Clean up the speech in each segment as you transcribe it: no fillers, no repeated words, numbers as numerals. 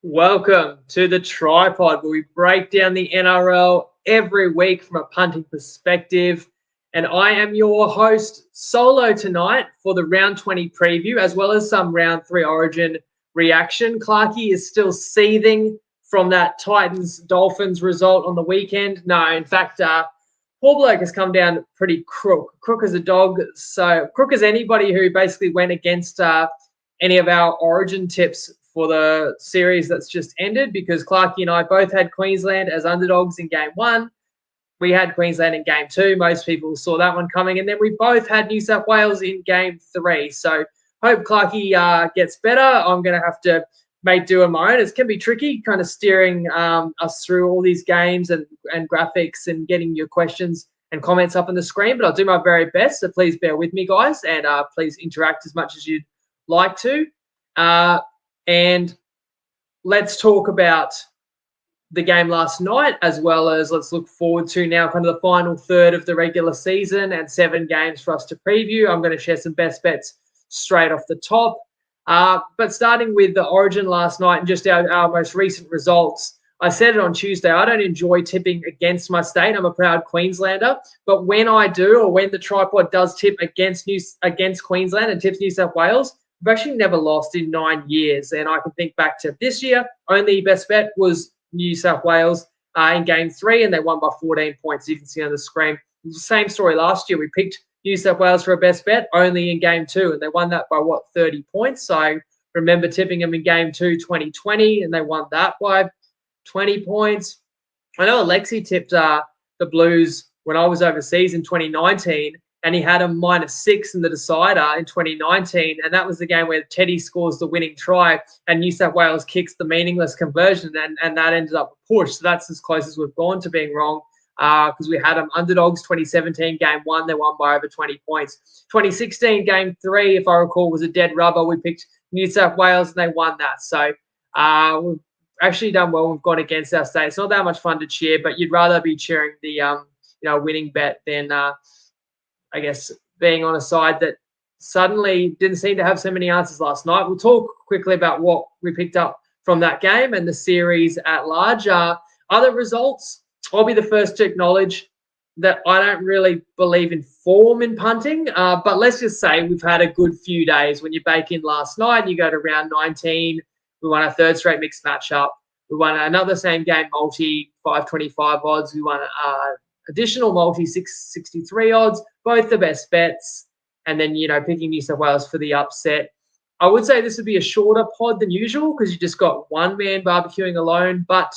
Welcome to the TryPod, where we break down the NRL every week from a punting perspective. And I am your host solo tonight for the round 20 preview, as well as some round 3 Origin reaction. Clarkey is still seething from that Titans-Dolphins result on the weekend. No, in fact, poor bloke has come down pretty crook as a dog. So crook as anybody who basically went against any of our Origin tips for the series that's just ended, because Clarkey and I both had Queensland as underdogs in game 1. We had Queensland in game 2. Most people saw that one coming. And then we both had New South Wales in game 3. So hope Clarkey gets better. I'm going to have to make do on my own. It can be tricky kind of steering us through all these games and graphics and getting your questions and comments up on the screen. But I'll do my very best. So please bear with me, guys. And please interact as much as you'd like to. And let's talk about the game last night, as well as let's look forward to now kind of the final third of the regular season and 7 games for us to preview. I'm going to share some best bets straight off the top. But starting with the Origin last night and just our most recent results, I said it on Tuesday, I don't enjoy tipping against my state. I'm a proud Queenslander. But when I do, or when the TryPod does tip against Queensland and tips New South Wales, we've actually never lost in 9 years. And I can think back to this year. Only best bet was New South Wales in game 3, and they won by 14 points. You can see on the screen. It was the same story last year. We picked New South Wales for a best bet only in game 2, and they won that by, 30 points. So I remember tipping them in game 2, 2020, and they won that by 20 points. I know Alexi tipped the Blues when I was overseas in 2019, and he had a -6 in the decider in 2019. And that was the game where Teddy scores the winning try and New South Wales kicks the meaningless conversion, and that ended up a push. So that's as close as we've gone to being wrong, because we had them underdogs. 2017 game 1, they won by over 20 points. 2016 game 3, if I recall, was a dead rubber. We picked New South Wales and they won that. So we've actually done well. We've gone against our state. It's not that much fun to cheer, but you'd rather be cheering the winning bet than I guess being on a side that suddenly didn't seem to have so many answers last night. We'll talk quickly about what we picked up from that game and the series at large. Other results, I'll be the first to acknowledge that I don't really believe in form in punting, but let's just say we've had a good few days. When you bake in last night, you go to round 19, we won our 3rd straight mixed matchup. We won another same game multi, 525 odds. We won additional multi, 663 odds, both the best bets, and then, picking New South Wales for the upset. I would say this would be a shorter pod than usual because you just got one man barbecuing alone, but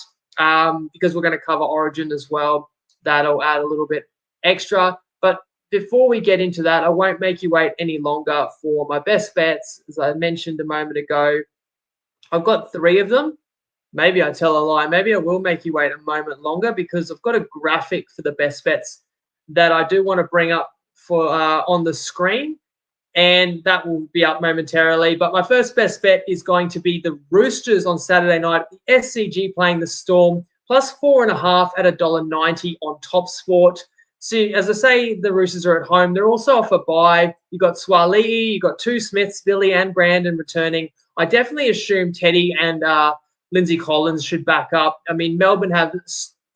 because we're going to cover Origin as well, that'll add a little bit extra. But before we get into that, I won't make you wait any longer for my best bets. As I mentioned a moment ago, I've got 3 of them. Maybe I tell a lie. Maybe I will make you wait a moment longer because I've got a graphic for the best bets that I do want to bring up for on the screen, and that will be up momentarily. But my first best bet is going to be the Roosters on Saturday night, the SCG playing the Storm, plus 4.5 at $1.90 on Top Sport. So, as I say, the Roosters are at home. They're also off a bye. You've got Swali'i, you've got 2 Smiths, Billy and Brandon returning. I definitely assume Teddy and Lindsay Collins should back up. I mean, Melbourne have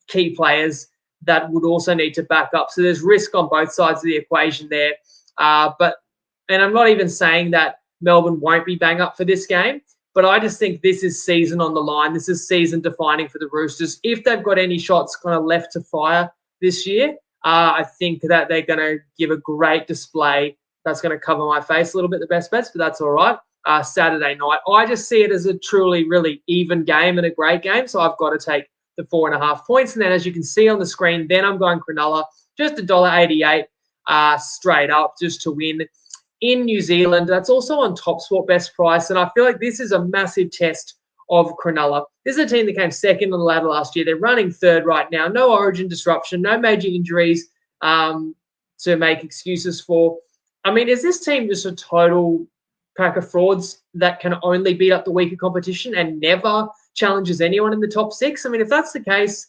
key players that would also need to back up. So there's risk on both sides of the equation there. And I'm not even saying that Melbourne won't be bang up for this game, but I just think this is season on the line. This is season defining for the Roosters. If they've got any shots kind of left to fire this year, I think that they're going to give a great display. That's going to cover my face a little bit, the best bets, but that's all right. Saturday night, I just see it as a truly, really even game and a great game. So I've got to take the 4.5 points. And then, as you can see on the screen, then I'm going Cronulla, just $1.88 straight up just to win in New Zealand. That's also on Top Sport best price. And I feel like this is a massive test of Cronulla. This is a team that came 2nd on the ladder last year. They're running 3rd right now. No Origin disruption, no major injuries to make excuses for. I mean, is this team just a total pack of frauds that can only beat up the weaker competition and never challenges anyone in the top 6? I mean, if that's the case,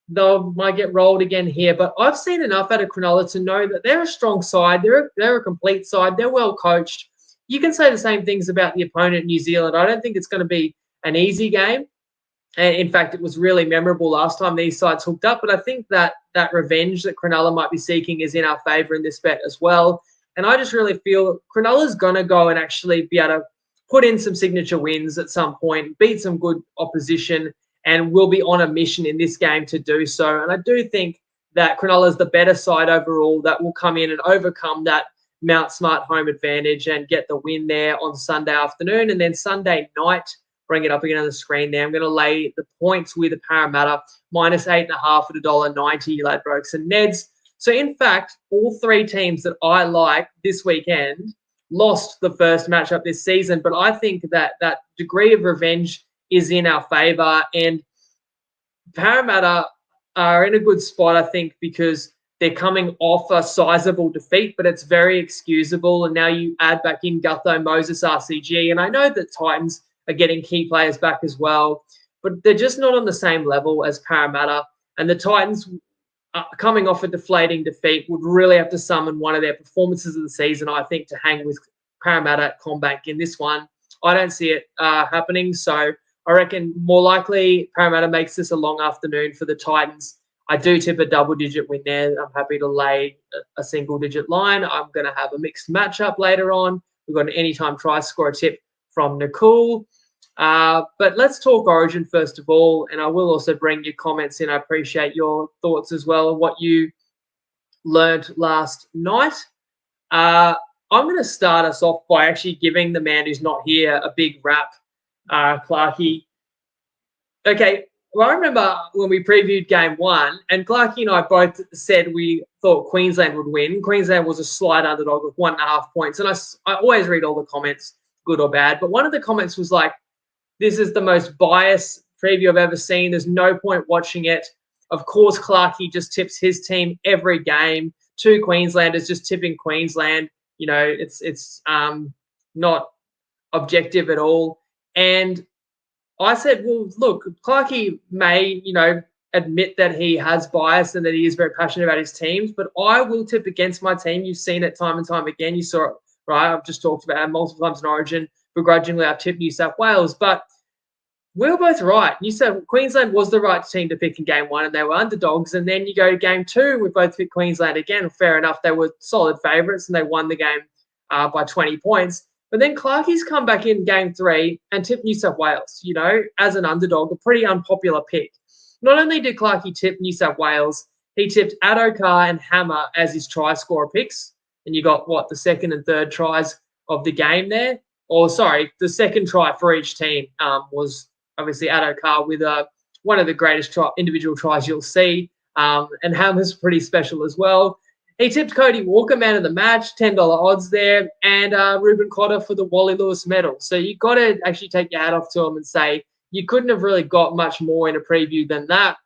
they might get rolled again here. But I've seen enough out of Cronulla to know that they're a strong side. They're a complete side. They're well coached. You can say the same things about the opponent, New Zealand. I don't think it's going to be an easy game. And in fact, it was really memorable last time these sides hooked up. But I think that revenge that Cronulla might be seeking is in our favour in this bet as well. And I just really feel Cronulla's going to go and actually be able to put in some signature wins at some point, beat some good opposition, and will be on a mission in this game to do so. And I do think that Cronulla is the better side overall that will come in and overcome that Mount Smart home advantage and get the win there on Sunday afternoon. And then Sunday night, bring it up again on the screen there. I'm going to lay the points with the Parramatta, -8.5 at $1.90, Ladbrokes and Neds. So, in fact, all three teams that I like this weekend lost the first matchup this season, but I think that that degree of revenge is in our favour. And Parramatta are in a good spot, I think, because they're coming off a sizable defeat, but it's very excusable. And now you add back in Gutho, Moses, RCG. And I know that Titans are getting key players back as well, but they're just not on the same level as Parramatta. And the Titans, coming off a deflating defeat, would really have to summon one of their performances of the season, I think, to hang with Parramatta at CommBank in this one. I don't see it happening. So I reckon more likely Parramatta makes this a long afternoon for the Titans. I do tip a double-digit win there. I'm happy to lay a single-digit line. I'm going to have a mixed matchup later on. We've got an anytime try score tip from Nicole. But let's talk Origin first of all, and I will also bring your comments in. I appreciate your thoughts as well on what you learned last night. I'm going to start us off by actually giving the man who's not here a big rap, Clarkey. Okay, well, I remember when we previewed game one, and Clarkey and I both said we thought Queensland would win. Queensland was a slight underdog with 1.5 points, and I always read all the comments, good or bad, but one of the comments was like, this is the most biased preview I've ever seen. There's no point watching it. Of course, Clarkey just tips his team every game. Two Queenslanders just tipping Queensland. You know, it's not objective at all. And I said, well, look, Clarkey may, admit that he has bias and that he is very passionate about his teams, but I will tip against my team. You've seen it time and time again. You saw it, right? I've just talked about it multiple times in Origin. Begrudgingly, I've tipped New South Wales, but we were both right. Queensland was the right team to pick in game one, and they were underdogs. And then you go to game two, we both picked Queensland again. Fair enough, they were solid favourites, and they won the game by 20 points. But then Clarkey's come back in game three and tipped New South Wales, as an underdog, a pretty unpopular pick. Not only did Clarkey tip New South Wales, he tipped Adokar and Hammer as his try scorer picks. And you got, the second and third tries of the game there? The second try for each team was obviously Adokar with one of the greatest individual tries you'll see. And Hammer's pretty special as well. He tipped Cody Walker, man of the match, $10 odds there, and Ruben Cotter for the Wally Lewis medal. So you've got to actually take your hat off to him and say you couldn't have really got much more in a preview than that,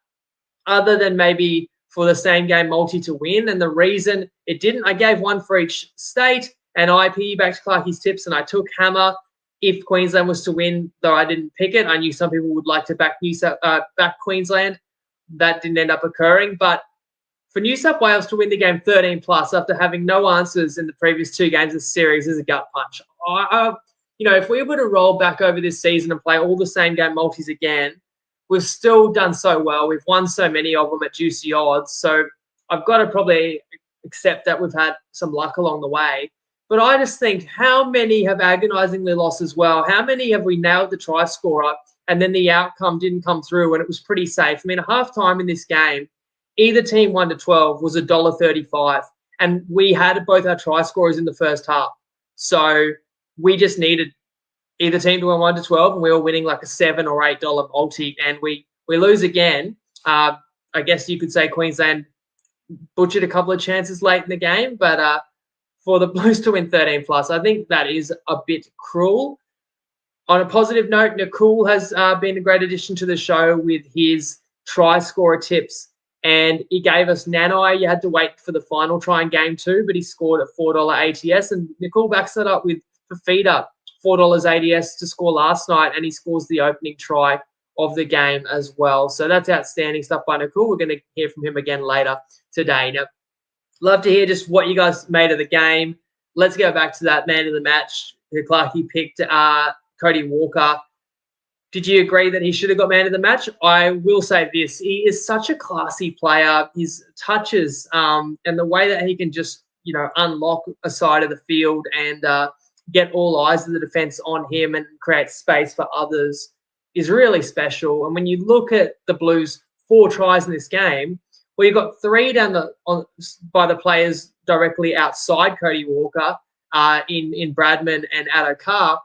other than maybe for the same game multi to win. And the reason it didn't, I gave one for each state, and I piggybacked Clarkey's tips, and I took Hammer if Queensland was to win, though I didn't pick it. I knew some people would like to back Queensland. That didn't end up occurring. But for New South Wales to win the game 13+ after having no answers in the previous two games of the series is a gut punch. If we were to roll back over this season and play all the same game multis again, we've still done so well. We've won so many of them at juicy odds. So I've got to probably accept that we've had some luck along the way. But I just think how many have agonisingly lost as well? How many have we nailed the try scorer and then the outcome didn't come through and it was pretty safe? I mean, at halftime in this game, either team 1-12 was $1.35, and we had both our try scorers in the first half. So we just needed either team to win 1-12, and we were winning like a $7 or $8 multi, and we lose again. I guess you could say Queensland butchered a couple of chances late in the game, but for the Blues to win 13+, I think that is a bit cruel. On a positive note, Nicole has been a great addition to the show with his try scorer tips. And he gave us Nanai. You had to wait for the final try in game two, but he scored at $4 ATS. And Nicole backs that up with Fafita, $4 ATS to score last night, and he scores the opening try of the game as well. So that's outstanding stuff by Nicole. We're going to hear from him again later today. Now, love to hear just what you guys made of the game. Let's go back to that man of the match who Clarkey picked, Cody Walker. Did you agree that he should have got man of the match? I will say this. He is such a classy player. His touches and the way that he can just, unlock a side of the field and get all eyes of the defense on him and create space for others is really special. And when you look at the Blues' 4 tries in this game, well, you got 3 by the players directly outside Cody Walker in Bradman and Addo-Carr.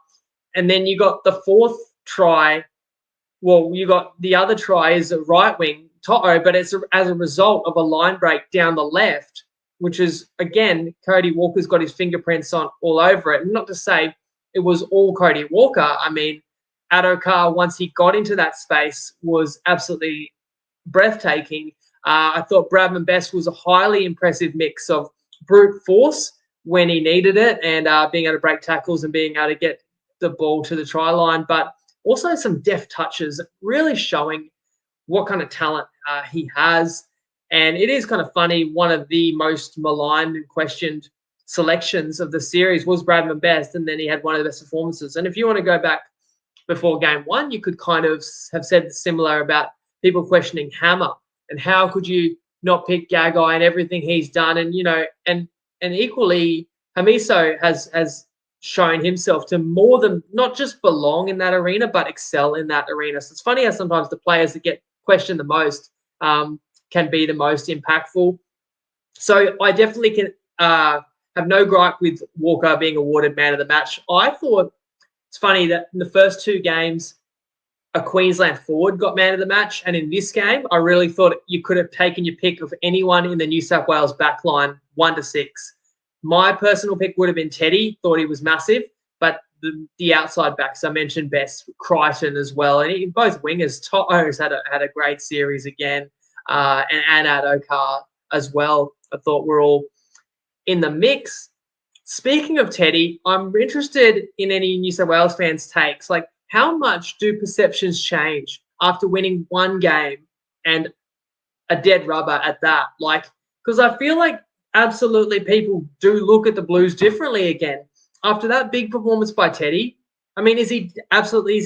And then you got the 4th try. Well, you got the other try is a right wing, Toto, but it's as a result of a line break down the left, which is, again, Cody Walker's got his fingerprints on all over it. And not to say it was all Cody Walker. I mean, Addo-Carr, once he got into that space, was absolutely breathtaking. I thought Bradman Best was a highly impressive mix of brute force when he needed it and being able to break tackles and being able to get the ball to the try line, but also some deft touches, really showing what kind of talent he has. And it is kind of funny, one of the most maligned and questioned selections of the series was Bradman Best, and then he had one of the best performances. And if you want to go back before game 1, you could kind of have said similar about people questioning Hammer and how could you not pick Gagai and everything he's done. And, and equally, Hamiso has shown himself to more than not just belong in that arena, but excel in that arena. So it's funny how sometimes the players that get questioned the most can be the most impactful. So I definitely can have no gripe with Walker being awarded man of the match. I thought it's funny that in the first 2 games, a Queensland forward got man of the match. And in this game, I really thought you could have taken your pick of anyone in the New South Wales backline, 1 to 6. My personal pick would have been Teddy, thought he was massive, but the outside backs, I mentioned Best, Crichton as well. And in both wingers, To'o's had a great series again, and Addo-Carr as well. I thought we're all in the mix. Speaking of Teddy, I'm interested in any New South Wales fans' takes. Like, how much do perceptions change after winning 1 game and a dead rubber at that? Like, because I feel like absolutely people do look at the Blues differently again. After that big performance by Teddy, I mean, is he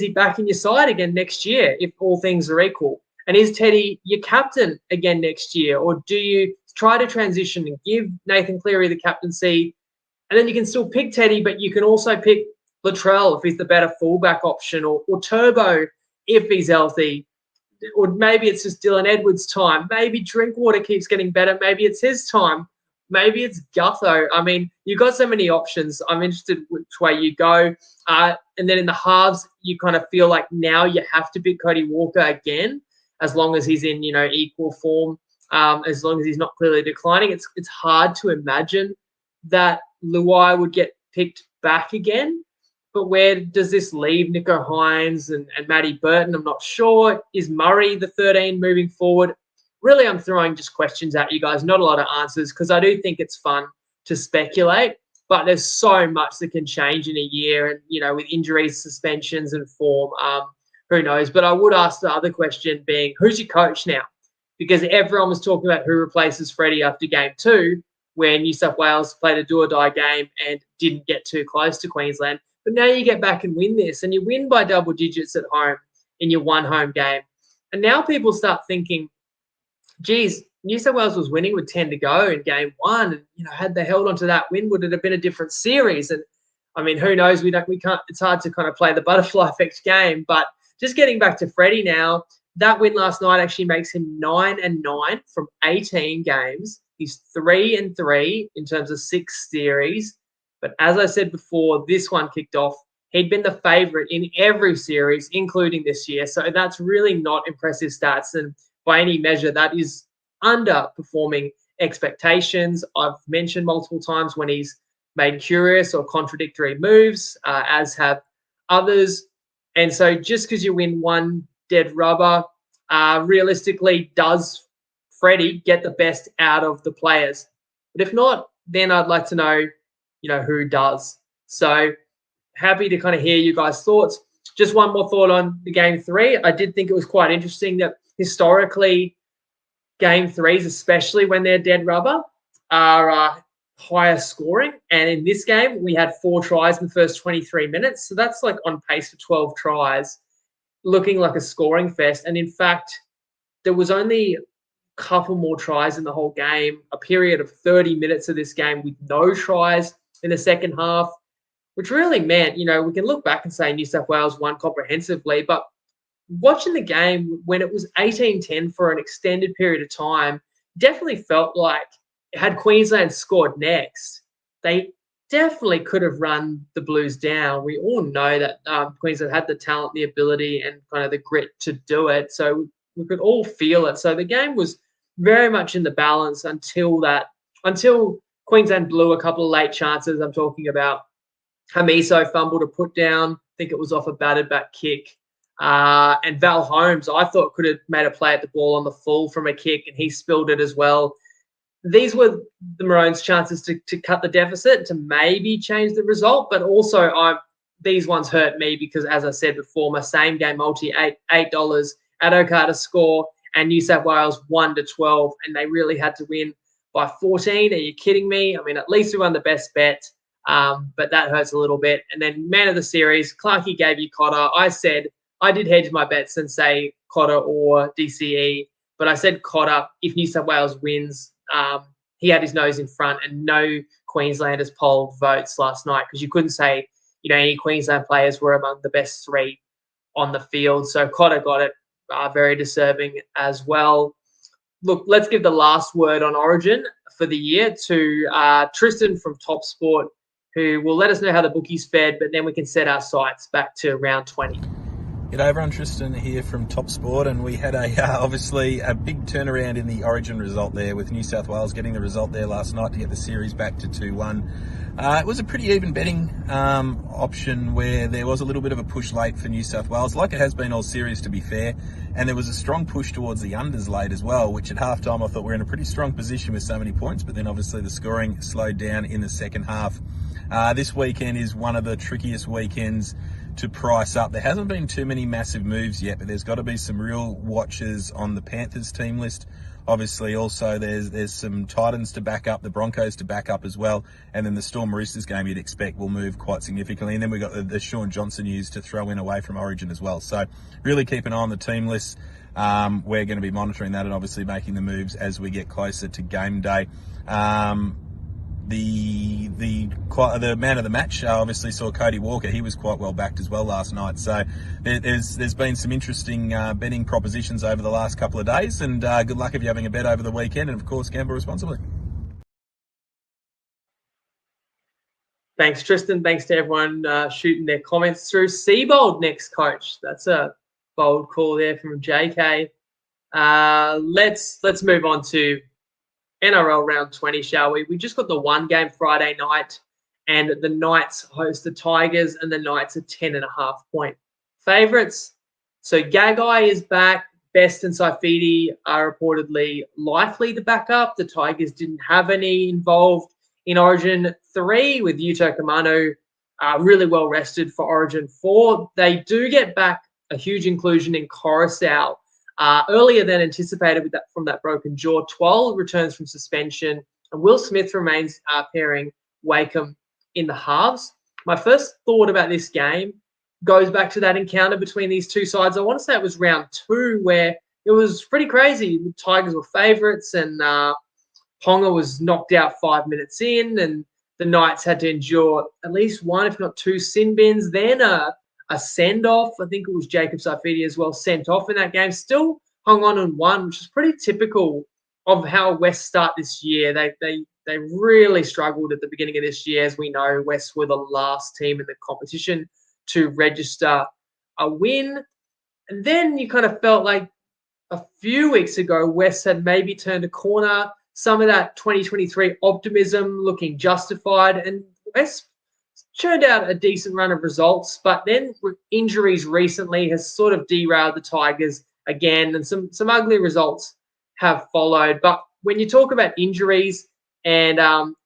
back in your side again next year if all things are equal? And is Teddy your captain again next year? Or do you try to transition and give Nathan Cleary the captaincy? And then you can still pick Teddy, but you can also pick Latrell if he's the better fullback option, or Turbo if he's healthy. Or maybe it's just Dylan Edwards' time. Maybe Drinkwater keeps getting better. Maybe it's his time. Maybe it's Gutho. I mean, you've got so many options. I'm interested which way you go. And then in the halves, you kind of feel like now you have to pick Cody Walker again, as long as he's in, equal form, as long as he's not clearly declining. It's hard to imagine that Luai would get picked back again. But where does this leave Nico Hines and Matty Burton? I'm not sure. Is Murray the 13 moving forward? Really, I'm throwing just questions at you guys, not a lot of answers, because I do think it's fun to speculate. But there's so much that can change in a year, and with injuries, suspensions, and form, who knows? But I would ask the other question being, who's your coach now? Because everyone was talking about who replaces Freddie after game 2, where New South Wales played a do-or-die game and didn't get too close to Queensland. But now you get back and win this, and you win by double digits at home in your 1 home game. And now people start thinking, geez, New South Wales was winning with 10 to go in game 1. And, had they held on to that win, would it have been a different series? And, I mean, who knows? We can't, it's hard to kind of play the butterfly effect game. But just getting back to Freddie now, that win last night actually makes him 9-9 from 18 games. He's 3-3 in terms of 6 series. But as I said before, this one kicked off. He'd been the favourite in every series, including this year. So that's really not impressive stats. And by any measure, that is underperforming expectations. I've mentioned multiple times when he's made curious or contradictory moves, as have others. And so just because you win 1 dead rubber, realistically, does Freddie get the best out of the players? But if not, then I'd like to know, who does. So happy to kind of hear you guys' thoughts. Just one more thought on the game 3. I did think it was quite interesting that historically game 3s, especially when they're dead rubber, are higher scoring. And in this game, we had 4 tries in the first 23 minutes. So that's like on pace for 12 tries. looking like a scoring fest. And in fact, there was only a couple more tries in the whole game, a period of 30 minutes of this game with no tries in the second half, which really meant, we can look back and say New South Wales won comprehensively, but watching the game when it was 18-10 for an extended period of time, definitely felt like had Queensland scored next, they definitely could have run the Blues down. We all know that Queensland had the talent, the ability, and kind of the grit to do it. So we could all feel it. So the game was very much in the balance until Queensland blew a couple of late chances. I'm talking about Hamiso fumbled a put down. I think it was off a batted back kick. And Val Holmes, I thought, could have made a play at the ball on the full from a kick, and he spilled it as well. These were the Maroons' chances to cut the deficit, to maybe change the result, but also these ones hurt me because, as I said before, my same game multi, $8 at Okada score, and New South Wales 1-12, and they really had to win by 14. Are you kidding me? I mean, at least we won the best bet, but that hurts a little bit. And then man of the series, Clarkey gave you Cotter. I said I did hedge my bets and say Cotter or DCE, but I said Cotter if New South Wales wins. He had his nose in front, and no Queenslanders polled votes last night because you couldn't say, any Queensland players were among the best three on the field. So Cotter got it, very deserving as well. Look, let's give the last word on Origin for the year to Tristan from Top Sport, who will let us know how the bookies fared, but then we can set our sights back to round 20. G'day everyone, Tristan here from Top Sport, and we had obviously a big turnaround in the Origin result there with New South Wales getting the result there last night to get the series back to 2-1. It was a pretty even betting option where there was a little bit of a push late for New South Wales, like it has been all series to be fair, and there was a strong push towards the unders late as well, which at halftime I thought we were in a pretty strong position with so many points, but then obviously the scoring slowed down in the second half. This weekend is one of the trickiest weekends to price up. There hasn't been too many massive moves yet, but there's got to be some real watches on the Panthers team list. Obviously, also there's some Titans to back up, the Broncos to back up as well, and then the Storm Roosters game you'd expect will move quite significantly. And then we've got the Sean Johnson news to throw in away from Origin as well. So really keep an eye on the team list. We're going to be monitoring that and obviously making the moves as we get closer to game day. The man of the match obviously saw Cody Walker. He was quite well backed as well last night. So there's been some interesting betting propositions over the last couple of days, and good luck if you're having a bet over the weekend, and of course gamble responsibly. Thanks, Tristan. Thanks to everyone shooting their comments through. Seabold next, coach. That's a bold call there from JK. Let's move on to NRL round 20, shall we? We just got the one game Friday night, and the Knights host the Tigers, and the Knights are 10.5-point favourites. So Gagai is back. Best and Saifidi are reportedly likely to back up. The Tigers didn't have any involved in Origin 3 with Yuto Kamano really well rested for Origin 4. They do get back a huge inclusion in Coruscant earlier than anticipated from that broken jaw. Twal returns from suspension, and Will Smith remains pairing Wakeham in the halves. My first thought about this game goes back to that encounter between these two sides. I want to say it was round 2 where it was pretty crazy. The Tigers were favourites, and Ponga was knocked out 5 minutes in, and the Knights had to endure at least one, if not two, sin bins. Then a send-off. I think it was Jacob Saifidi as well, sent off in that game. Still hung on and won, which is pretty typical of how West start this year. They really struggled at the beginning of this year. As we know, West were the last team in the competition to register a win. And then you kind of felt like a few weeks ago, West had maybe turned a corner. Some of that 2023 optimism looking justified, and West churned out a decent run of results, but then injuries recently has sort of derailed the Tigers again, and some ugly results have followed. But when you talk about injuries and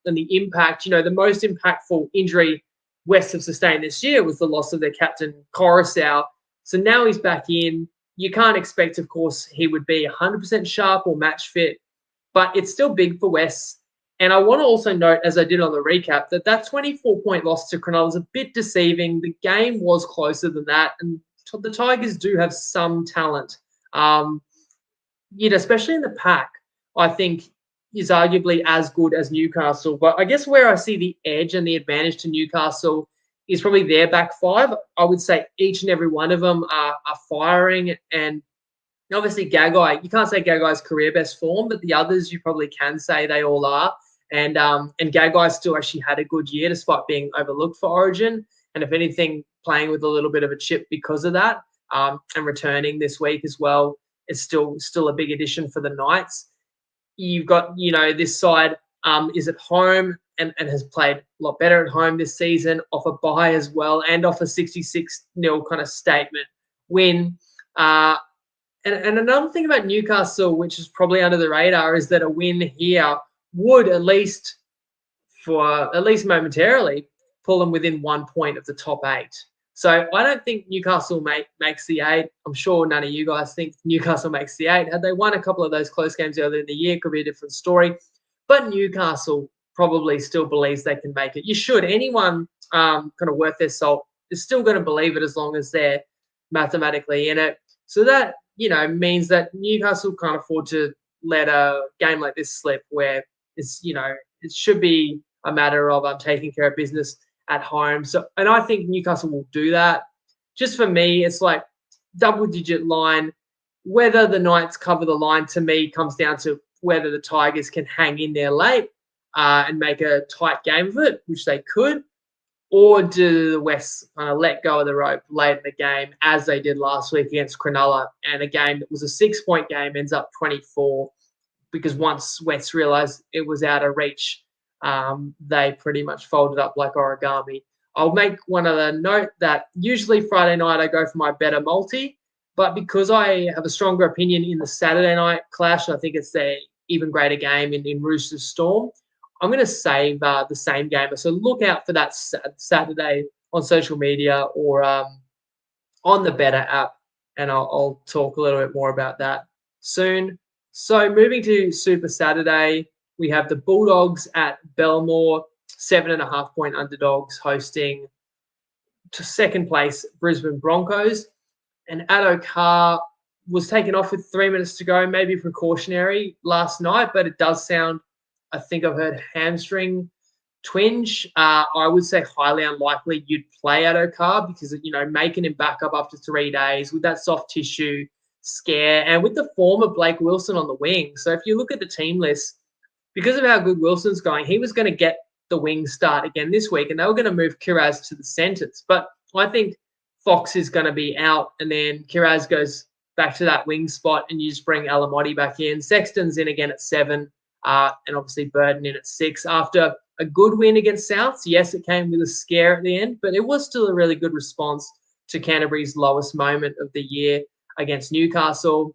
the impact, the most impactful injury West have sustained this year was the loss of their captain, Coruscant. So now he's back in. You can't expect, of course, he would be 100% sharp or match fit, but it's still big for West. And I want to also note, as I did on the recap, that 24-point loss to Cronulla is a bit deceiving. The game was closer than that, and the Tigers do have some talent. Especially in the pack, I think is arguably as good as Newcastle. But I guess where I see the edge and the advantage to Newcastle is probably their back five. I would say each and every one of them are firing. And obviously Gagai, you can't say Gagai's career best form, but the others you probably can say they all are. And Gagai still actually had a good year despite being overlooked for Origin. And if anything, playing with a little bit of a chip because of that, and returning this week as well, is still a big addition for the Knights. You've got, this side is at home and has played a lot better at home this season, off a bye as well, and off a 66-0 kind of statement win. And another thing about Newcastle, which is probably under the radar, is that a win here would at least momentarily pull them within 1 point of the top 8. So I don't think Newcastle makes the 8. I'm sure none of you guys think Newcastle makes the 8. Had they won a couple of those close games earlier in the year, it could be a different story. But Newcastle probably still believes they can make it. You should. Anyone kind of worth their salt is still going to believe it as long as they're mathematically in it. So that, means that Newcastle can't afford to let a game like this slip where it's, it should be a matter of taking care of business at home. So, and I think Newcastle will do that. Just for me, it's like double-digit line. Whether the Knights cover the line, to me, comes down to whether the Tigers can hang in there late and make a tight game of it, which they could, or do the Wests kind of let go of the rope late in the game, as they did last week against Cronulla, and a game that was a 6-point game ends up 24, because once Wests realised it was out of reach, they pretty much folded up like origami. I'll make one other note that usually Friday night I go for my better multi, but because I have a stronger opinion in the Saturday night clash, I think it's the even greater game in Roosters Storm, I'm going to save the same game. So look out for that Saturday on social media or on the Better app, and I'll talk a little bit more about that soon. So moving to Super Saturday, we have the Bulldogs at Belmore, 7.5-point underdogs, hosting to second place Brisbane Broncos. And Addo Carr was taken off with 3 minutes to go, maybe precautionary last night, but it does sound, I think I've heard hamstring twinge. I would say highly unlikely you'd play Addo Carr because, making him back up after 3 days with that soft tissue scare and with the form of Blake Wilson on the wing. So if you look at the team list, because of how good Wilson's going, he was going to get the wing start again this week, and they were going to move Kiraz to the centres. But I think Fox is going to be out, and then Kiraz goes back to that wing spot, and you just bring Alamotti back in. Sexton's in again at 7, and obviously Burden in at 6. After a good win against Souths, yes, it came with a scare at the end, but it was still a really good response to Canterbury's lowest moment of the year against Newcastle.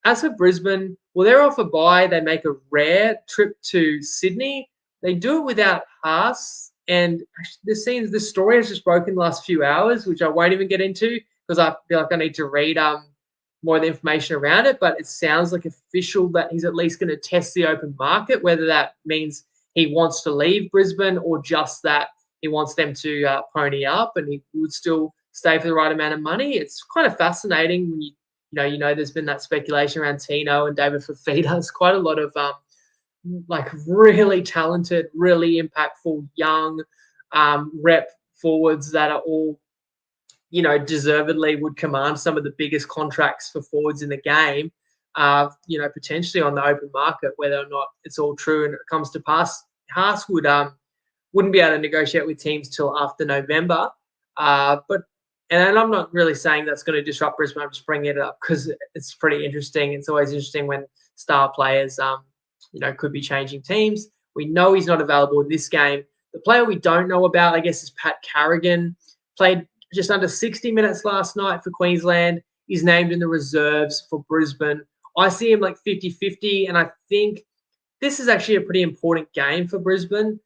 As for Brisbane, well, they're off a bye. They make a rare trip to Sydney. They do it without Haas. And this story has just broken the last few hours, which I won't even get into because I feel like I need to read more of the information around it. But it sounds like official that he's at least going to test the open market, whether that means he wants to leave Brisbane or just that he wants them to pony up and he would still stay for the right amount of money. It's kind of fascinating when there's been that speculation around Tino and David Fafita. There's quite a lot of really talented, really impactful young rep forwards that are all, deservedly would command some of the biggest contracts for forwards in the game, potentially on the open market, whether or not it's all true and it comes to pass. Haas wouldn't be able to negotiate with teams till after November. And I'm not really saying that's going to disrupt Brisbane. I'm just bringing it up because it's pretty interesting. It's always interesting when star players, could be changing teams. We know he's not available in this game. The player we don't know about, I guess, is Pat Carrigan. Played just under 60 minutes last night for Queensland. He's named in the reserves for Brisbane. I see him like 50-50, and I think this is actually a pretty important game for Brisbane.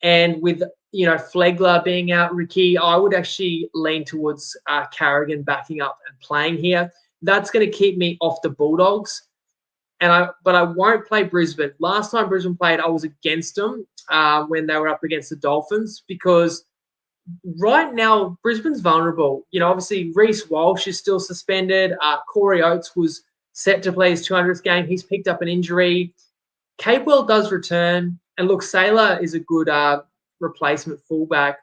And with Flegler being out, Ricky, I would actually lean towards Carrigan backing up and playing here. That's going to keep me off the Bulldogs. But I won't play Brisbane. Last time Brisbane played, I was against them when they were up against the Dolphins because right now, Brisbane's vulnerable. Obviously, Reece Walsh is still suspended. Corey Oates was set to play his 200th game. He's picked up an injury. Capewell does return. And look, Saylor is a good replacement fullback.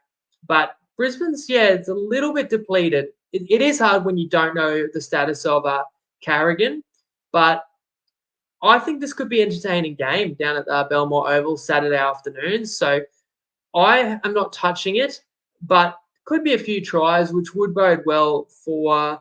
But Brisbane's, it's a little bit depleted. It is hard when you don't know the status of Carrigan. But I think this could be an entertaining game down at Belmore Oval Saturday afternoon. So I am not touching it, but could be a few tries, which would bode well for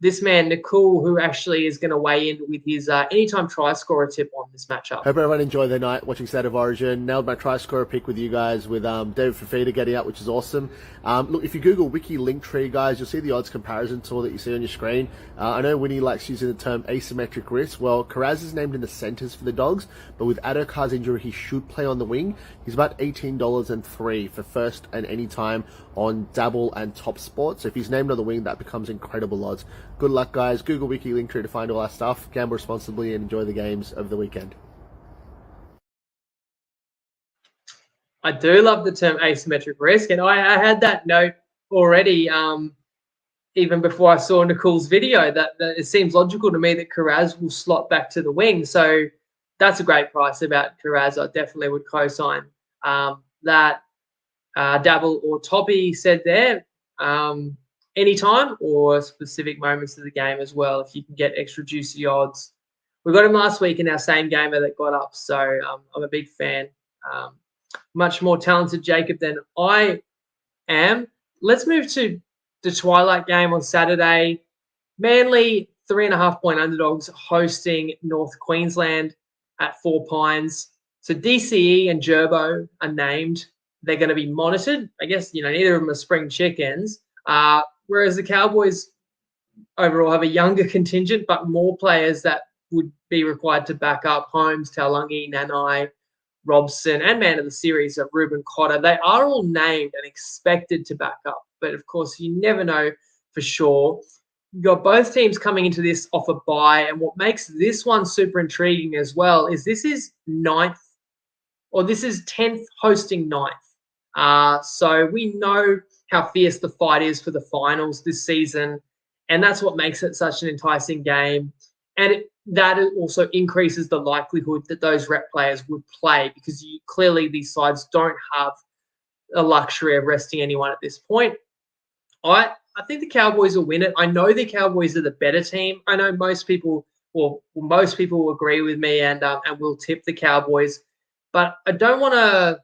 this man, Nicole, who actually is going to weigh in with his anytime try scorer tip on this matchup. Hope everyone enjoyed their night watching State of Origin. Nailed my try scorer pick with you guys with David Fafita getting out, which is awesome. Look, if you Google Wiki Linktree, guys, you'll see the odds comparison tool that you see on your screen. I know Winnie likes using the term asymmetric risk. Well, Karaz is named in the centres for the Dogs, but with Adokar's injury, he should play on the wing. He's about $18.03 for first and any time on Dabble and Top Sport. So if he's named on the wing, that becomes incredible odds. Good luck, guys. Google Wiki Linktree to find all our stuff. Gamble responsibly and enjoy the games of the weekend. I do love the term asymmetric risk, and I had that note already even before I saw Nicole's video that it seems logical to me that Karaz will slot back to the wing. So that's a great price about Karaz. I definitely would co-sign that. Dabble or Toppy said there. Anytime or specific moments of the game as well, if you can get extra juicy odds. We got him last week in our same gamer that got up, so I'm a big fan. Much more talented Jacob than I am. Let's move to the Twilight game on Saturday. Manly, 3.5-point underdogs hosting North Queensland at 4 Pines. So DCE and Gerbo are named. They're going to be monitored. I guess, neither of them are spring chickens. Whereas the Cowboys overall have a younger contingent, but more players that would be required to back up Holmes, Taulagi, Nanai, Robson, and man of the series of Ruben Cotter. They are all named and expected to back up. But, of course, you never know for sure. You've got both teams coming into this off a bye. And what makes this one super intriguing as well is this is 10th hosting 9th. So we know how fierce the fight is for the finals this season. And that's what makes it such an enticing game. And that also increases the likelihood that those rep players would play because clearly these sides don't have a luxury of resting anyone at this point. I think the Cowboys will win it. I know the Cowboys are the better team. I know most people will agree with me and will tip the Cowboys. But I don't want to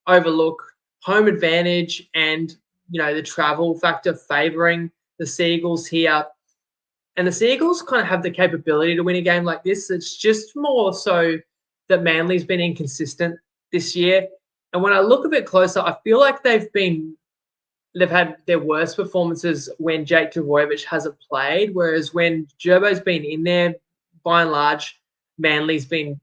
overlook home advantage and the travel factor favoring the Seagulls here. And the Seagulls kind of have the capability to win a game like this. It's just more so that Manly's been inconsistent this year. And when I look a bit closer, I feel like they've had their worst performances when Jake Trbojevic hasn't played, whereas when Gerbo's been in there, by and large, Manly's been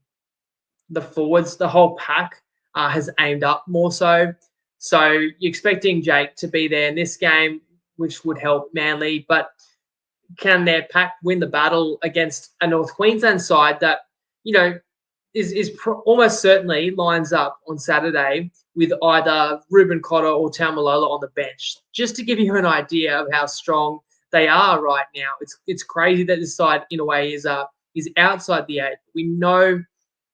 the forwards, the whole pack has aimed up more so. So you're expecting Jake to be there in this game, which would help Manly. But can their pack win the battle against a North Queensland side that, almost certainly lines up on Saturday with either Ruben Cotter or Taumalola on the bench? Just to give you an idea of how strong they are right now. It's crazy that this side, in a way, is outside the 8. We know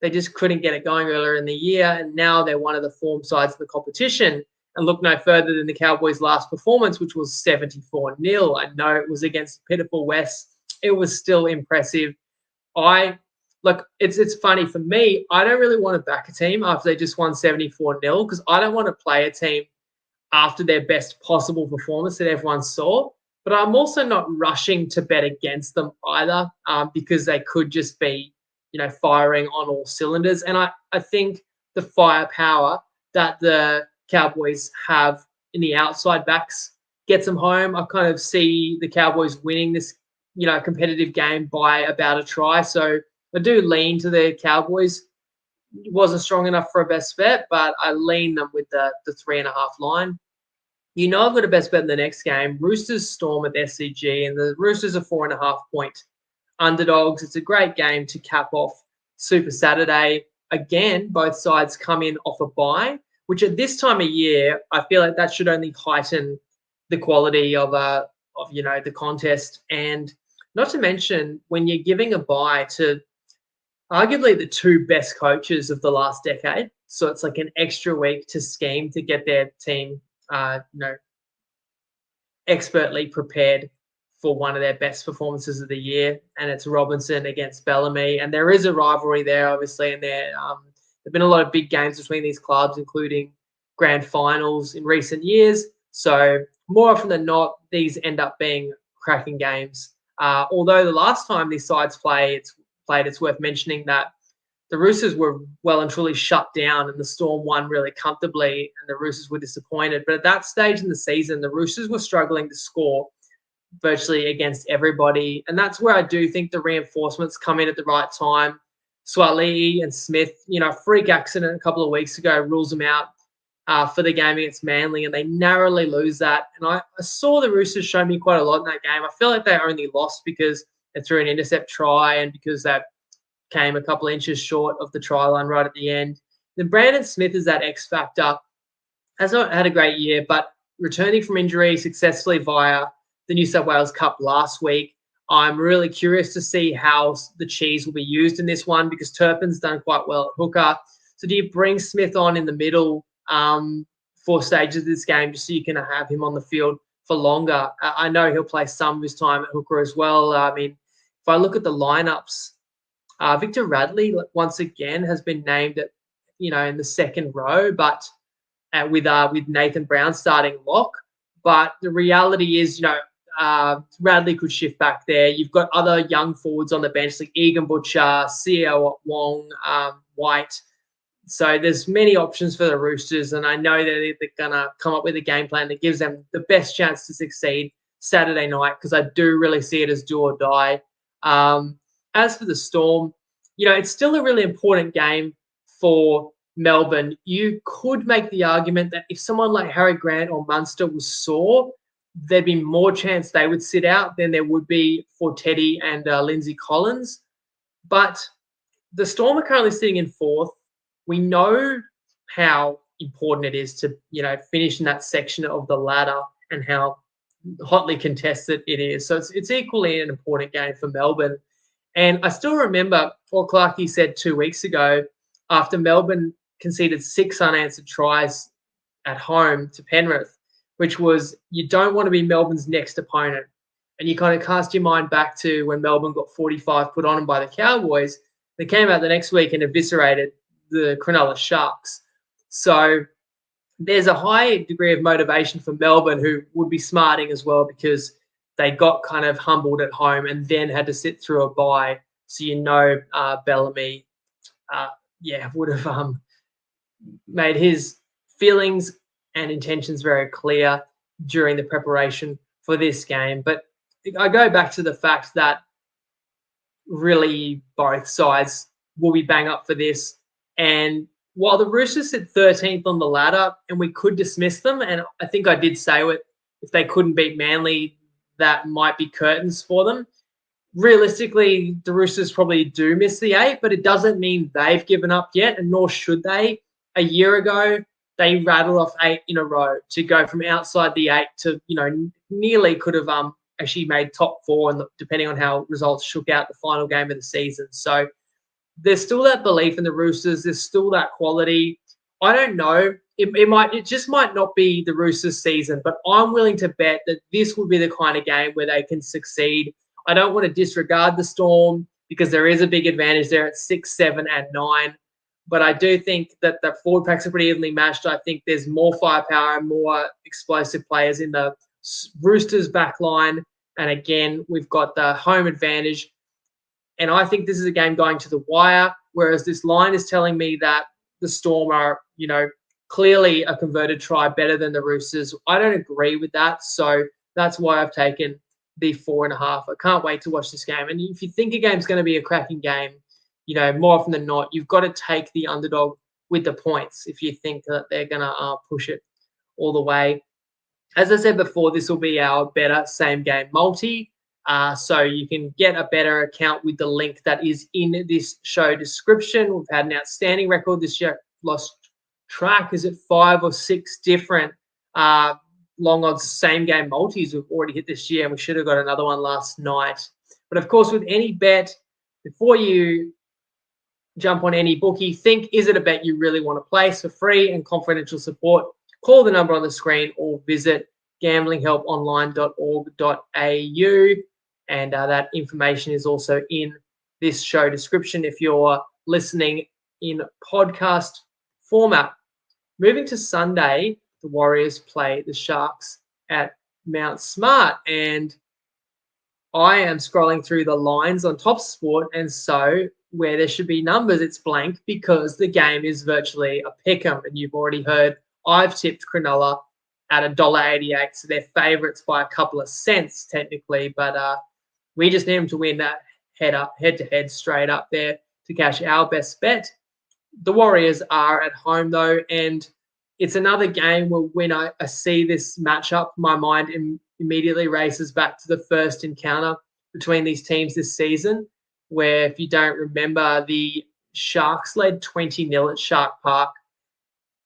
they just couldn't get it going earlier in the year, and now they're one of the form sides of the competition. And look no further than the Cowboys' last performance, which was 74-0. I know it was against pitiful West. It was still impressive. It's funny for me. I don't really want to back a team after they just won 74-0 because I don't want to play a team after their best possible performance that everyone saw. But I'm also not rushing to bet against them either because they could just be, firing on all cylinders. And I think the firepower that the Cowboys have in the outside backs gets them home. I kind of see the Cowboys winning this, competitive game by about a try. So I do lean to the Cowboys. It wasn't strong enough for a best bet, but I lean them with the 3.5 line. I've got a best bet in the next game. Roosters Storm at SCG, and the Roosters are 4.5-point underdogs. It's a great game to cap off Super Saturday. Again, both sides come in off a bye, which at this time of year, I feel like that should only heighten the quality of the contest. And not to mention, when you're giving a bye to arguably the two best coaches of the last decade, so it's like an extra week to scheme to get their team, expertly prepared for one of their best performances of the year, and it's Robinson against Bellamy. And there is a rivalry there, obviously, and there've been a lot of big games between these clubs, including grand finals in recent years. So more often than not, these end up being cracking games. Although the last time these sides played, it's worth mentioning that the Roosters were well and truly shut down and the Storm won really comfortably and the Roosters were disappointed. But at that stage in the season, the Roosters were struggling to score virtually against everybody. And that's where I do think the reinforcements come in at the right time. Swali'i and Smith, freak accident a couple of weeks ago rules them out for the game against Manly, and they narrowly lose that. And I saw the Roosters show me quite a lot in that game. I feel like they only lost because they threw an intercept try and because they came a couple of inches short of the try line right at the end. Then Brandon Smith is that X factor. Has not had a great year, but returning from injury successfully via the New South Wales Cup last week. I'm really curious to see how the cheese will be used in this one because Turpin's done quite well at hooker. So do you bring Smith on in the middle for stages of this game just so you can have him on the field for longer? I know he'll play some of his time at hooker as well. I mean, if I look at the lineups, Victor Radley once again has been named at, in the second row, but with Nathan Brown starting lock. But the reality is, Radley could shift back there. You've got other young forwards on the bench like Egan Butcher, Seo Wong, White. So there's many options for the Roosters, and I know that they're going to come up with a game plan that gives them the best chance to succeed Saturday night because I do really see it as do or die. As for the Storm, it's still a really important game for Melbourne. You could make the argument that if someone like Harry Grant or Munster was sore, there'd be more chance they would sit out than there would be for Teddy and Lindsay Collins. But the Storm are currently sitting in fourth. We know how important it is to, finish in that section of the ladder and how hotly contested it is. So it's equally an important game for Melbourne. And I still remember what Clarkey said 2 weeks ago after Melbourne conceded 6 unanswered tries at home to Penrith, which was you don't want to be Melbourne's next opponent. And you kind of cast your mind back to when Melbourne got 45 put on them by the Cowboys. They came out the next week and eviscerated the Cronulla Sharks. So there's a high degree of motivation for Melbourne, who would be smarting as well because they got kind of humbled at home and then had to sit through a bye. So Bellamy, would have made his feelings and intentions very clear during the preparation for this game. But I go back to the fact that really both sides will be bang up for this. And while the Roosters sit 13th on the ladder and we could dismiss them, and I think I did say it, if they couldn't beat Manly, that might be curtains for them. Realistically, the Roosters probably do miss the 8, but it doesn't mean they've given up yet, and nor should they. A year ago, they rattled off 8 in a row to go from outside the 8 to, nearly could have actually made top 4, and depending on how results shook out the final game of the season. So there's still that belief in the Roosters. There's still that quality. I don't know. It just might not be the Roosters season, but I'm willing to bet that this will be the kind of game where they can succeed. I don't want to disregard the Storm because there is a big advantage there at 6, 7, and 9. But I do think that the forward packs are pretty evenly matched. I think there's more firepower and more explosive players in the Roosters back line. And again, we've got the home advantage. And I think this is a game going to the wire, whereas this line is telling me that the Storm are, clearly a converted try better than the Roosters. I don't agree with that. So that's why I've taken the 4.5. I can't wait to watch this game. And if you think a game's going to be a cracking game, more often than not, you've got to take the underdog with the points if you think that they're going to push it all the way. As I said before, this will be our better same game multi. So you can get a better account with the link that is in this show description. We've had an outstanding record this year, lost track. Is it 5 or 6 different long odds same game multis we've already hit this year, and we should have got another one last night. But of course, with any bet, before you jump on any bookie, think, is it a bet you really want to place? For free and confidential support, call the number on the screen or visit gamblinghelponline.org.au. And that information is also in this show description if you're listening in podcast format. Moving to Sunday, the Warriors play the Sharks at Mount Smart. And I am scrolling through the lines on Top Sport, and so where there should be numbers, it's blank because the game is virtually a pick 'em. And you've already heard I've tipped Cronulla at $1.88, so they're favourites by a couple of cents technically, but we just need them to win that head-to-head straight up there to cash our best bet. The Warriors are at home though, and it's another game where when I see this matchup, my mind immediately races back to the first encounter between these teams this season, where, if you don't remember, the Sharks led 20-0 at Shark Park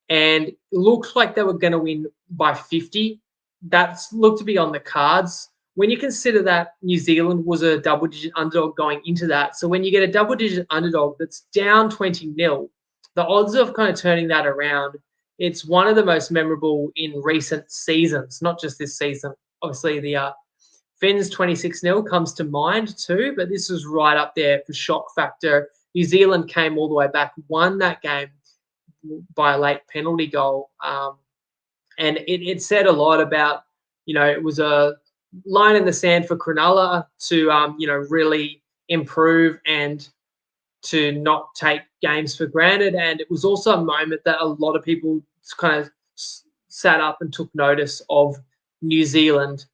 and it looked like they were going to win by 50. That looked to be on the cards. When you consider that New Zealand was a double-digit underdog going into that, so when you get a double-digit underdog that's down 20-0, the odds of kind of turning that around, it's one of the most memorable in recent seasons, not just this season. Obviously, the Finns 26-0 comes to mind too, but this was right up there for shock factor. New Zealand came all the way back, won that game by a late penalty goal. And it said a lot about, it was a line in the sand for Cronulla to, really improve and to not take games for granted. And it was also a moment that a lot of people kind of sat up and took notice of New Zealand.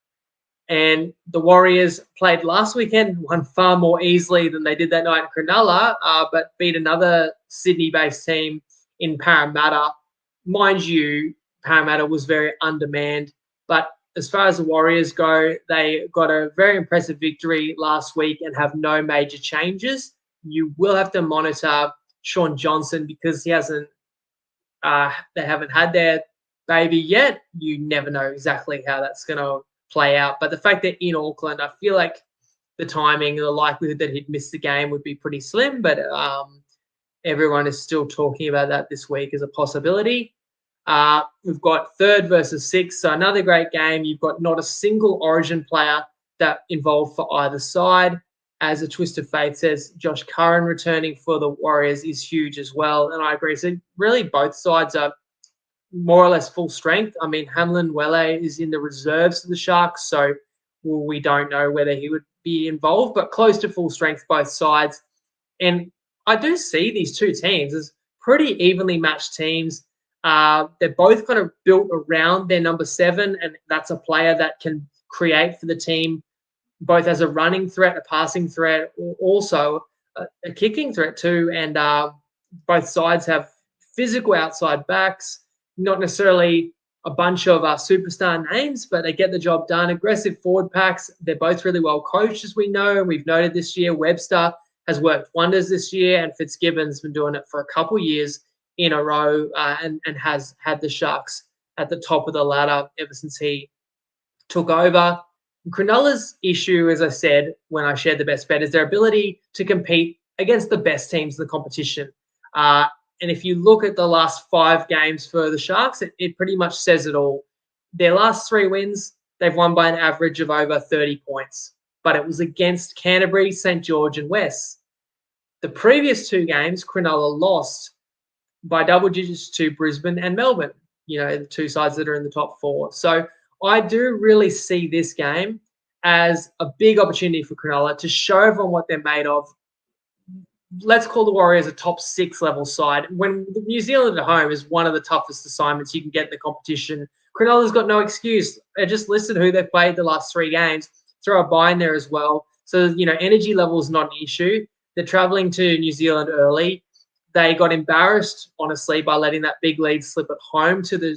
And the Warriors played last weekend, won far more easily than they did that night in Cronulla, but beat another Sydney-based team in Parramatta. Mind you, Parramatta was very undermanned. But as far as the Warriors go, they got a very impressive victory last week and have no major changes. You will have to monitor Sean Johnson because they haven't had their baby yet. You never know exactly how that's going to play out. But the fact that in Auckland, I feel like the timing and the likelihood that he'd miss the game would be pretty slim. But everyone is still talking about that this week as a possibility. We've got 3rd versus 6th, so another great game. You've got not a single Origin player that involved for either side. As a twist of fate says, Josh Curran returning for the Warriors is huge as well. And I agree. So really both sides are more or less full strength. I mean, Hamlin Welle is in the reserves of the Sharks, so we don't know whether he would be involved, but close to full strength both sides. And I do see these two teams as pretty evenly matched teams. They're both kind of built around their number 7, and that's a player that can create for the team both as a running threat, a passing threat, or also a kicking threat too. And both sides have physical outside backs, not necessarily a bunch of superstar names, but they get the job done. Aggressive forward packs. They're both really well coached, as we know. And we've noted this year, Webster has worked wonders this year, and Fitzgibbon's been doing it for a couple of years in a row and has had the Sharks at the top of the ladder ever since he took over. Cronulla's issue, as I said, when I shared the best bet, is their ability to compete against the best teams in the competition. And if you look at the last 5 games for the Sharks, it pretty much says it all. Their last 3 wins, they've won by an average of over 30 points. But it was against Canterbury, St. George and West. The previous 2 games, Cronulla lost by double digits to Brisbane and Melbourne, the 2 sides that are in the top 4. So I do really see this game as a big opportunity for Cronulla to show everyone what they're made of. Let's call the Warriors a top 6 level side. When New Zealand at home is one of the toughest assignments you can get in the competition, Cronulla's got no excuse. Just listen to who they've played the last 3 games. Throw a bye in there as well. So, energy level is not an issue. They're traveling to New Zealand early. They got embarrassed, honestly, by letting that big lead slip at home to the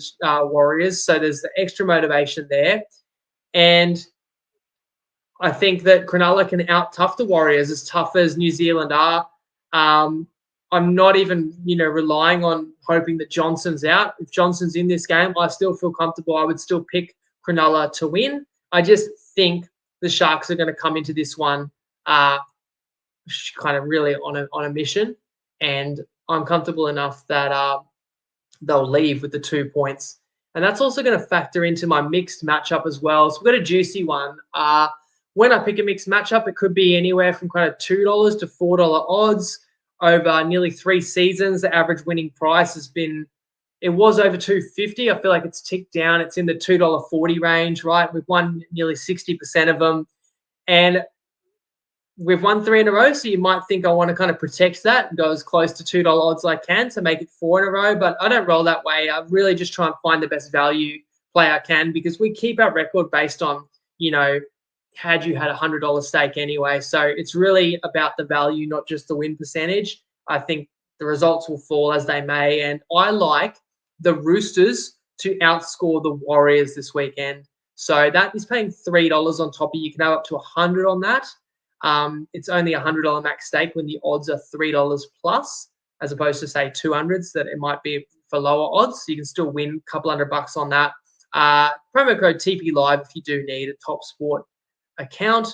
Warriors. So there's the extra motivation there. And I think that Cronulla can out-tough the Warriors, as tough as New Zealand are. I'm not even, relying on hoping that Johnson's out. If Johnson's in this game, I still feel comfortable. I would still pick Cronulla to win. I just think the Sharks are going to come into this one kind of really on a mission, and I'm comfortable enough that they'll leave with the 2 points. And that's also going to factor into my mixed matchup as well. So we've got a juicy one. When I pick a mixed matchup, it could be anywhere from kind of $2 to $4 odds. Over nearly 3 seasons, the average winning price it was over $2.50. I feel like it's ticked down. It's in the $2.40 range, right? We've won nearly 60% of them. And we've won 3 in a row, so you might think I want to kind of protect that and go as close to $2 odds as I can to make it 4 in a row, but I don't roll that way. I really just try and find the best value play I can, because we keep our record based on, had you had a $100 stake anyway. So it's really about the value, not just the win percentage. I think the results will fall as they may, and I like the Roosters to outscore the Warriors this weekend. So that is paying $3 on Toppy. You can have up to 100 on that. It's only a $100 max stake when the odds are $3 plus, as opposed to say 200s that it might be for lower odds. So you can still win a couple $100 on that. Promo code TP Live if you do need a Top Sport account.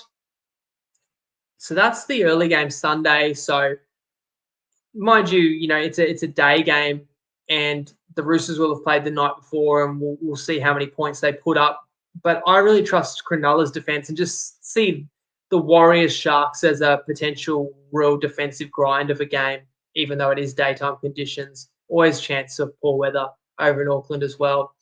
So that's the early game Sunday. So mind you, it's a day game, and the Roosters will have played the night before, and we'll see how many points they put up. But I really trust Cronulla's defense and just see the Warriors Sharks as a potential real defensive grind of a game, even though it is daytime conditions. Always chance of poor weather over in Auckland as well.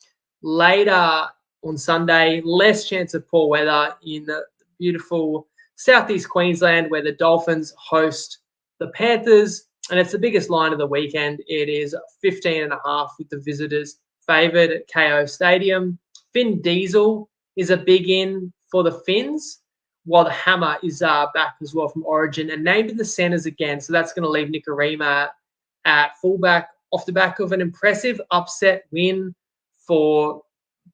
Later on Sunday, less chance of poor weather in the beautiful southeast Queensland, where the Dolphins host the Panthers, and it's the biggest line of the weekend. It is 15.5 with the visitors favoured at KO Stadium. Finn Diesel is a big in for the Finns, while the Hammer is back as well from Origin and named in the centres again. So that's going to leave Nikorima at fullback off the back of an impressive upset win for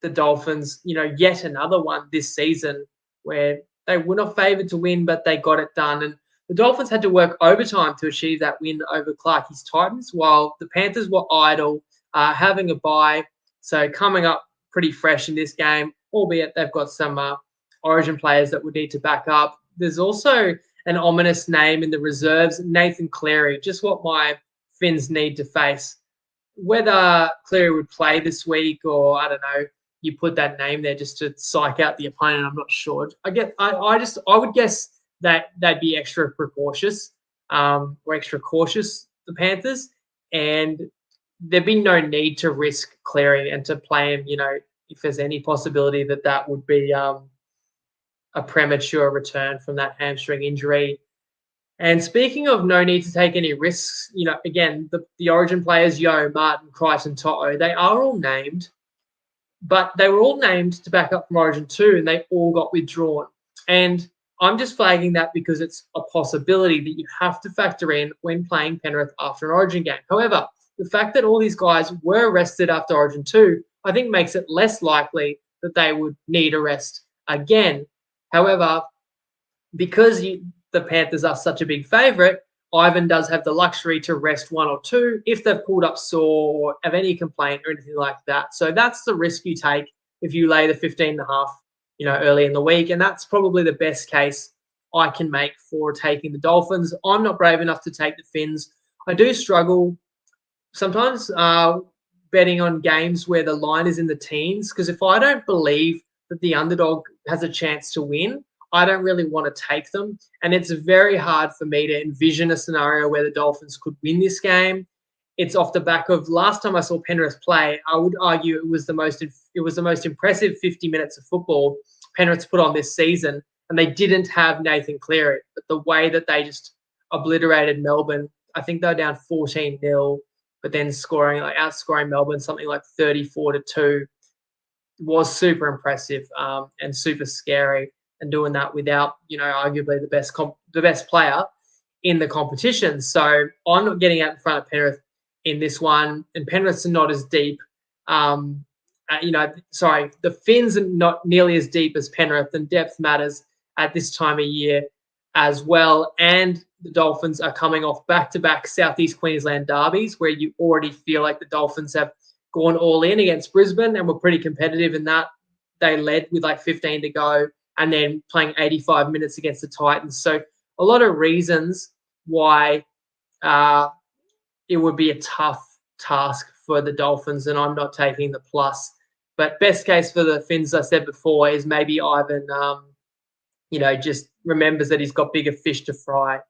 the Dolphins. Yet another one this season where they were not favoured to win, but they got it done. And the Dolphins had to work overtime to achieve that win over Clarkey's Titans, while the Panthers were idle, having a bye. So coming up pretty fresh in this game, albeit they've got some Origin players that would need to back up. There's also an ominous name in the reserves, Nathan Cleary, just what my Finns need to face. Whether Cleary would play this week, or I don't know, you put that name there just to psych out the opponent, I'm not sure. I would guess that they'd be extra precautious, or extra cautious, the Panthers, and there'd be no need to risk Cleary and to play him, if there's any possibility that would be a premature return from that hamstring injury. And speaking of no need to take any risks, again, the Origin players, Yo, Martin, Crichton, Toto, they are all named, but they were all named to back up from Origin 2, and they all got withdrawn. And I'm just flagging that because it's a possibility that you have to factor in when playing Penrith after an Origin game. However, the fact that all these guys were arrested after Origin 2, I think makes it less likely that they would need a rest again. However, because the Panthers are such a big favourite, Ivan does have the luxury to rest 1 or 2 if they've pulled up sore or have any complaint or anything like that. So that's the risk you take if you lay the 15.5, early in the week. And that's probably the best case I can make for taking the Dolphins. I'm not brave enough to take the Finns. I do struggle sometimes betting on games where the line is in the teens, because if I don't believe that the underdog has a chance to win, I don't really want to take them. And it's very hard for me to envision a scenario where the Dolphins could win this game. It's off the back of last time I saw Penrith play, I would argue it was the most impressive 50 minutes of football Penrith's put on this season, and they didn't have Nathan Cleary. But the way that they just obliterated Melbourne, I think they were down 14-0, but then outscoring Melbourne something like 34-2 was super impressive and super scary. And doing that without, arguably the best player in the competition. So I'm not getting out in front of Penrith in this one, and Penrith's not as deep. The Finns are not nearly as deep as Penrith, and depth matters at this time of year as well. And the Dolphins are coming off back-to-back Southeast Queensland derbies where you already feel like the Dolphins have gone all in against Brisbane and were pretty competitive in that. They led with like 15 to go and then playing 85 minutes against the Titans. So a lot of reasons why it would be a tough task for the Dolphins, and I'm not taking the plus. But best case for the Finns, I said before, is maybe Ivan, just remembers that he's got bigger fish to fry.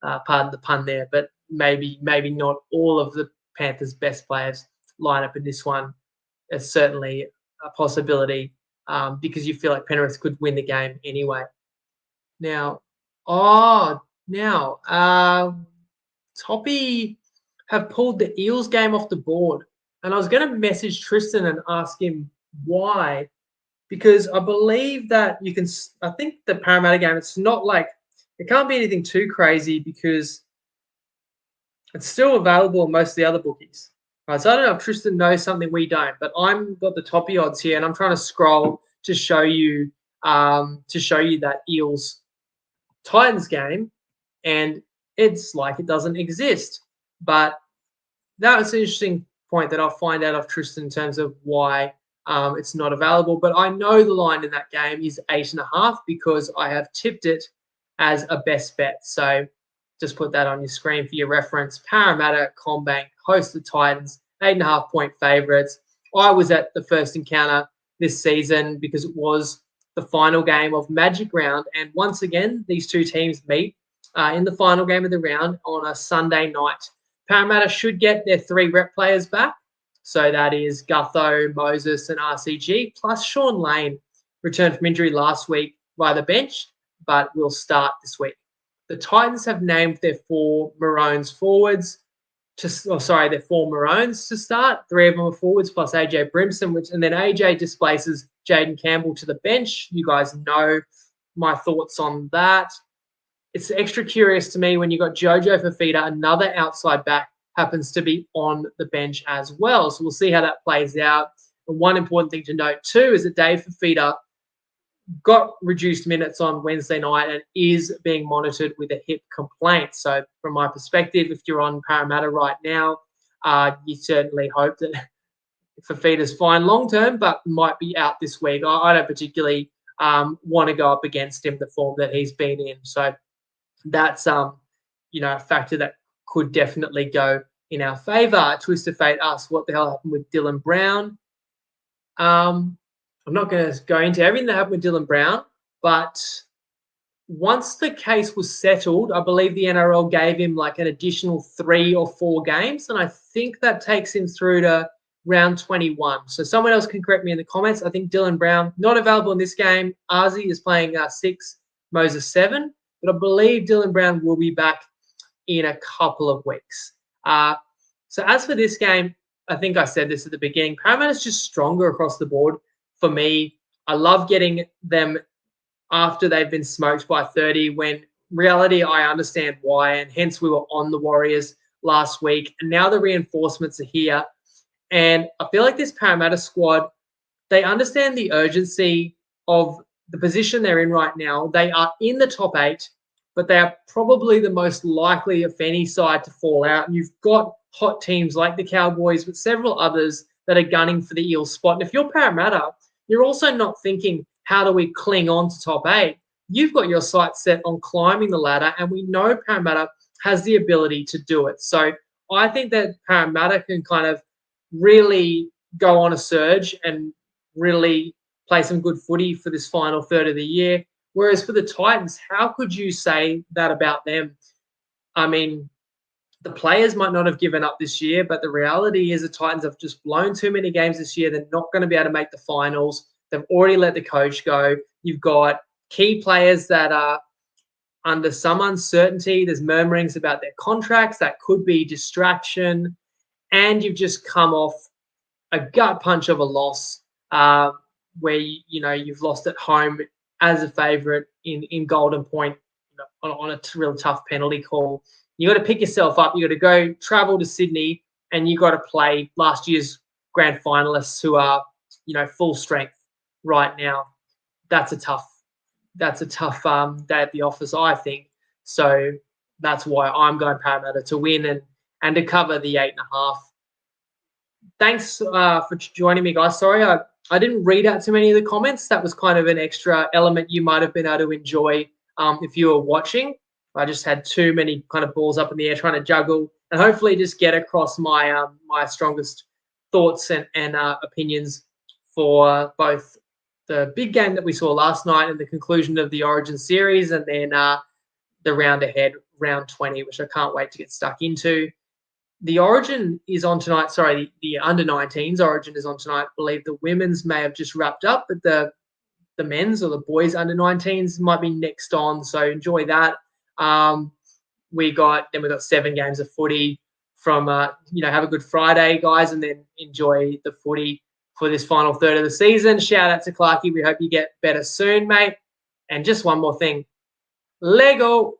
Pardon the pun there, but maybe not all of the Panthers' best players line up in this one. It's certainly a possibility because you feel like Penrith could win the game anyway. Now, Toppy have pulled the Eels game off the board. And I was going to message Tristan and ask him why, because I believe that I think the Parramatta game, it's not like, it can't be anything too crazy because it's still available in most of the other bookies. Right, so I don't know if Tristan knows something we don't, but I've got the Toppy odds here and I'm trying to scroll to show you that Eels Titans game, and it's like it doesn't exist. But that was an interesting point that I'll find out of Tristan in terms of why it's not available. But I know the line in that game is 8.5 because I have tipped it as a best bet. So just put that on your screen for your reference. Parramatta, CommBank, host the Titans, 8.5-point favourites. I was at the first encounter this season because it was the final game of Magic Round. And once again, these two teams meet in the final game of the round on a Sunday night. Parramatta should get their 3 rep players back. So that is Gutho, Moses, and RCG, plus Sean Lane returned from injury last week via the bench, but will start this week. The Titans have named their 4 Maroons forwards. Their 4 Maroons to start. 3 of them are forwards plus AJ Brimson, and then AJ displaces Jaden Campbell to the bench. You guys know my thoughts on that. It's extra curious to me when you got Jojo Fafita, another outside back, happens to be on the bench as well. So we'll see how that plays out. And one important thing to note too is that Dave Fafita got reduced minutes on Wednesday night and is being monitored with a hip complaint. So from my perspective, if you're on Parramatta right now, you certainly hope that Fafita's fine long-term, but might be out this week. I don't particularly want to go up against him, the form that he's been in. So that's a factor that could definitely go in our favour. Twist of Fate asks what the hell happened with Dylan Brown. I'm not going to go into everything that happened with Dylan Brown, but once the case was settled, I believe the NRL gave him like an additional 3 or 4 games, and I think that takes him through to round 21. So someone else can correct me in the comments. I think Dylan Brown, not available in this game. Arzi is playing 6, Moses 7, but I believe Dylan Brown will be back in a couple of weeks. So as for this game, I think I said this at the beginning, Parramatta's just stronger across the board for me. I love getting them after they've been smoked by 30, when reality, I understand why, and hence we were on the Warriors last week, and now the reinforcements are here. And I feel like this Parramatta squad, they understand the urgency of the position they're in right now. They are in the top 8, but they are probably the most likely of any side to fall out. And you've got hot teams like the Cowboys, but several others that are gunning for the Eels spot. And if you're Parramatta, you're also not thinking, how do we cling on to top 8? You've got your sights set on climbing the ladder, and we know Parramatta has the ability to do it. So I think that Parramatta can kind of really go on a surge and really play some good footy for this final third of the year. Whereas for the Titans, how could you say that about them? I mean, the players might not have given up this year, but the reality is the Titans have just blown too many games this year. They're not going to be able to make the finals. They've already let the coach go. You've got key players that are under some uncertainty. There's murmurings about their contracts. That could be distraction. And you've just come off a gut punch of a loss where you've lost at home as a favourite in Golden Point on a real tough penalty call. You got to pick yourself up. You got to go travel to Sydney, and you got to play last year's grand finalists who are full strength right now. That's a tough day at the office, I think. So that's why I'm going Parramatta to win and to cover the 8.5. Thanks for joining me, guys. Sorry, I didn't read out too many of the comments. That was kind of an extra element you might have been able to enjoy if you were watching. I just had too many kind of balls up in the air trying to juggle and hopefully just get across my my strongest thoughts and opinions for both the big game that we saw last night and the conclusion of the Origin series, and then the round ahead, round 20, which I can't wait to get stuck into. The Origin is on tonight. Sorry, the under-19s Origin is on tonight. I believe the women's may have just wrapped up, but the men's or the boys under-19s might be next on. So enjoy that. We got 7 games of footy from have a good Friday, guys, and then enjoy the footy for this final third of the season. Shout out to Clarkey. We hope you get better soon, mate. And just one more thing. Lego.